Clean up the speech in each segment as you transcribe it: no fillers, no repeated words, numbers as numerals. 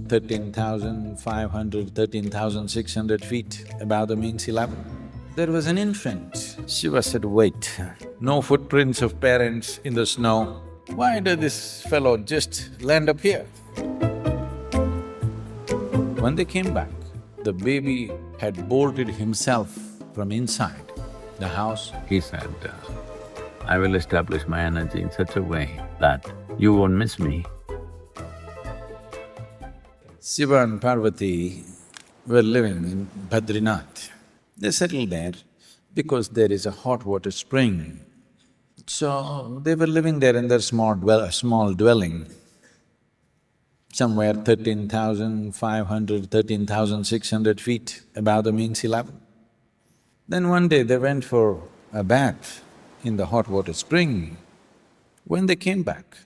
13,500, 13,600 feet above the mean sea level. There was an infant. Shiva said, wait, no footprints of parents in the snow. Why did this fellow just land up here? When they came back, the baby had bolted himself from inside the house. He said, I will establish my energy in such a way that you won't miss me. Shiva and Parvati were living in Badranath. They settled there because there is a hot water spring. So they were living there in their small dwelling, somewhere 13,500, 13,600 feet above the mean sea level. Then one day they went for a bath in the hot water spring. When they came back,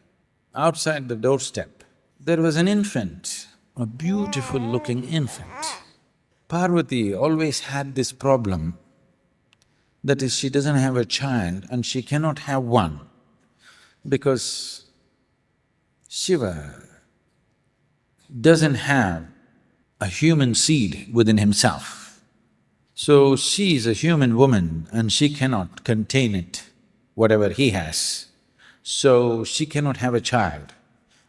outside the doorstep, there was an infant, a beautiful-looking infant. Parvati always had this problem, that is, she doesn't have a child and she cannot have one because Shiva doesn't have a human seed within himself. So she is a human woman and she cannot contain it, whatever he has. So she cannot have a child.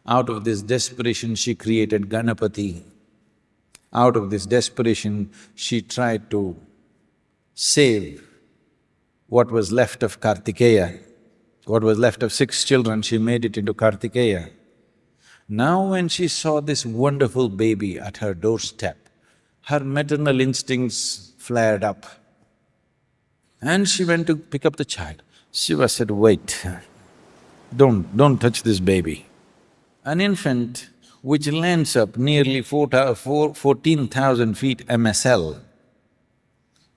Out of this desperation, she created Ganapati. Out of this desperation, she tried to save what was left of Kartikeya. What was left of 6 children, she made it into Kartikeya. Now when she saw this wonderful baby at her doorstep, her maternal instincts flared up and she went to pick up the child. Shiva said, wait, don't touch this baby. An infant which lands up nearly 14,000 feet MSL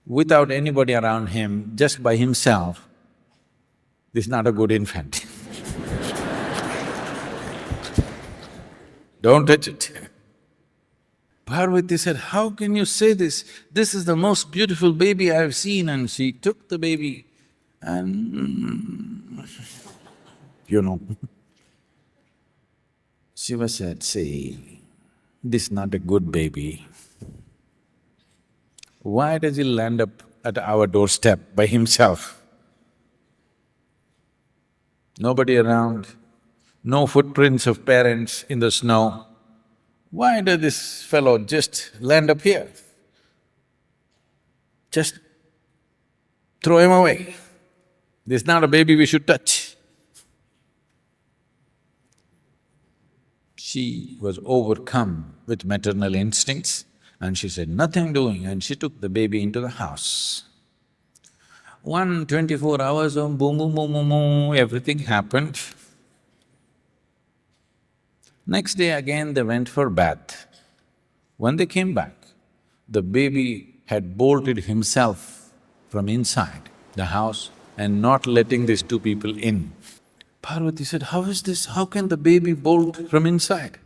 without anybody around him, just by himself, this is not a good infant. Don't touch it. Parvati said, how can you say this? This is the most beautiful baby I've seen. And she took the baby and Shiva said, see, this is not a good baby. Why does he land up at our doorstep by himself? Nobody around, no footprints of parents in the snow. Why did this fellow just land up here? Just throw him away. This is not a baby we should touch. She was overcome with maternal instincts and she said, nothing doing, and she took the baby into the house. 24 hours of boom, boom, boom, boom, boom, everything happened. Next day again they went for bath. When they came back, the baby had bolted himself from inside the house and not letting these 2 people in. Parvati said, how is this? How can the baby bolt from inside?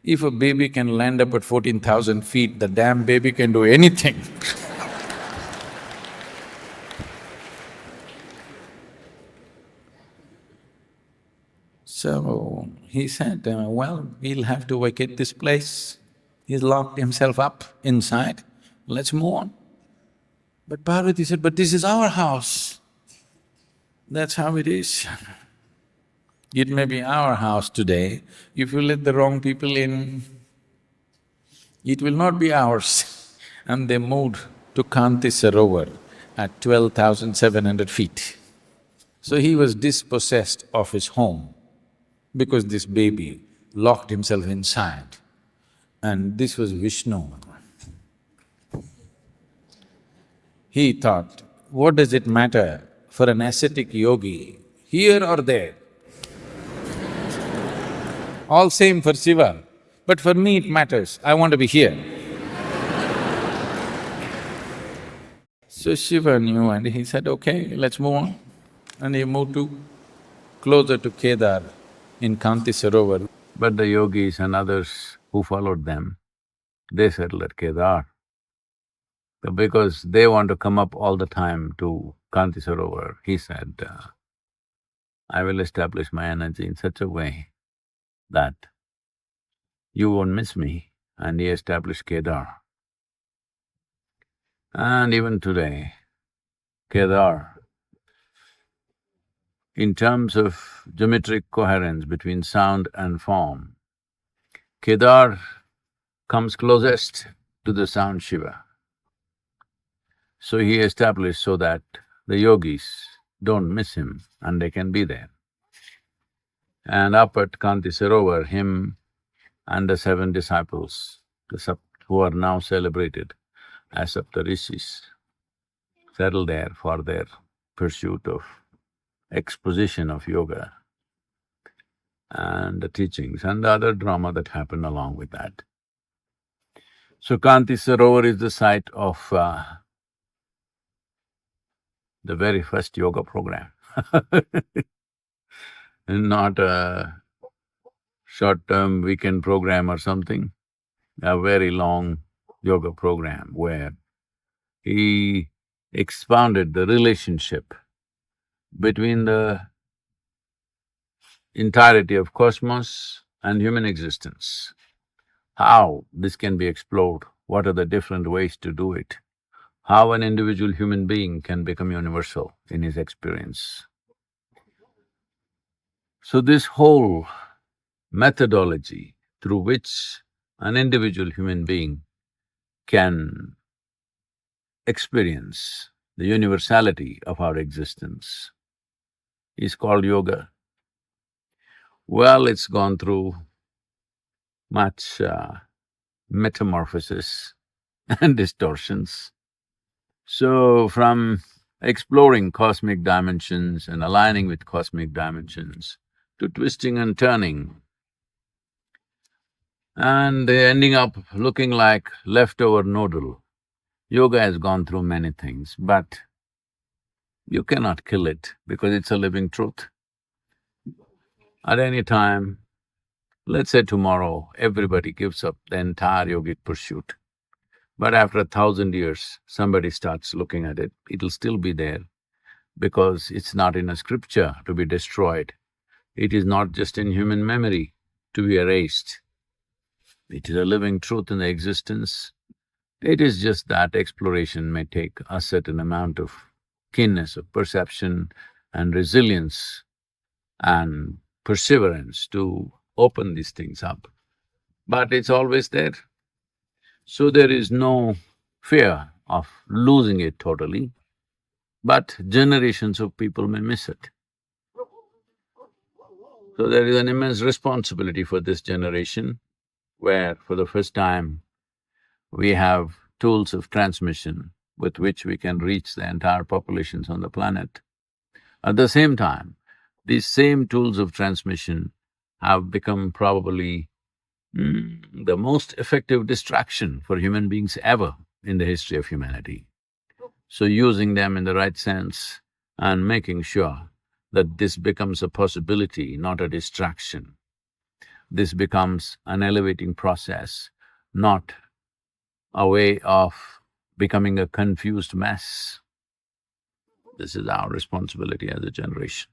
If a baby can land up at 14,000 feet, the damn baby can do anything. So he said, well, we'll have to vacate this place. He's locked himself up inside, let's move on. But Parvati said, but this is our house. That's how it is. It may be our house today, if you let the wrong people in, it will not be ours. And they moved to Kantisharovar at 12,700 feet. So he was dispossessed of his home because this baby locked himself inside. And this was Vishnu. He thought, what does it matter for an ascetic yogi, here or there? All same for Shiva, but for me it matters, I want to be here. So Shiva knew and he said, okay, let's move on. And he moved closer to Kedar in Kantisharovar. But the yogis and others who followed them, they settled at Kedar. So because they want to come up all the time to Kantisharovar, he said, I will establish my energy in such a way that you won't miss me, and he established Kedar. And even today, Kedar, in terms of geometric coherence between sound and form, Kedar comes closest to the sound Shiva. So he established so that the yogis don't miss him and they can be there. And up at Kantisharovar, him and the 7 disciples, who are now celebrated as Saptarishis, settled there for their pursuit of exposition of yoga and the teachings and the other drama that happened along with that. So Kantisharovar is the site of the very first yoga program not a short-term weekend program or something, a very long yoga program where he expounded the relationship between the entirety of cosmos and human existence. How this can be explored, what are the different ways to do it, how an individual human being can become universal in his experience. So this whole methodology through which an individual human being can experience the universality of our existence is called yoga. Well, it's gone through much metamorphosis and distortions. So from exploring cosmic dimensions and aligning with cosmic dimensions to twisting and turning and ending up looking like leftover noodle. Yoga has gone through many things, but you cannot kill it because it's a living truth. At any time, let's say tomorrow, everybody gives up the entire yogic pursuit. But after 1,000 years, somebody starts looking at it, it'll still be there because it's not in a scripture to be destroyed. It is not just in human memory to be erased. It is a living truth in the existence. It is just that exploration may take a certain amount of keenness of perception and resilience and perseverance to open these things up, but it's always there. So there is no fear of losing it totally, but generations of people may miss it. So there is an immense responsibility for this generation, where for the first time we have tools of transmission with which we can reach the entire populations on the planet. At the same time, these same tools of transmission have become probably the most effective distraction for human beings ever in the history of humanity. So using them in the right sense and making sure that this becomes a possibility, not a distraction. This becomes an elevating process, not a way of becoming a confused mess. This is our responsibility as a generation.